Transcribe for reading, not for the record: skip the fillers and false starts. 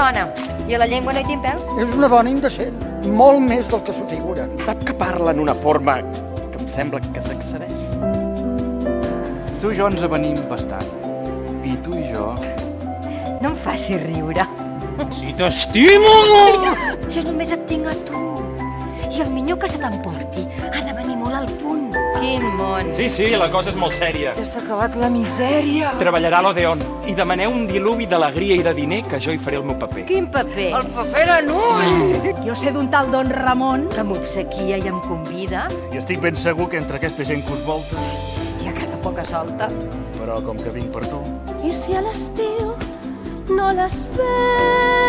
dona. I a la llengua no hi tinc pèls? És una dona indecent, molt més del que s'ho figura. Sap que parla en una forma que em sembla que s'excedeix? Tu i jo ens avenim bastant. I tu i jo... No em facis riure. Si t'estimo! Jo només et tinc a tu. I el millor que se t'emporti ha de venir molt al punt. Quin món. Sí, la cosa és molt sèria. Ja s'ha acabat la misèria. Treballarà l'Odeon i demaneu un diluvi d'alegria i de diner que jo hi faré el meu paper. Quin paper? El paper de null! Jo sé d'un tal Don Ramon. Que m'obsequia i em convida. I estic ben segur que entre aquesta gent que us volta... Hi ha cada poca solta. Però com que vinc per tu... I si a l'estiu no les veus?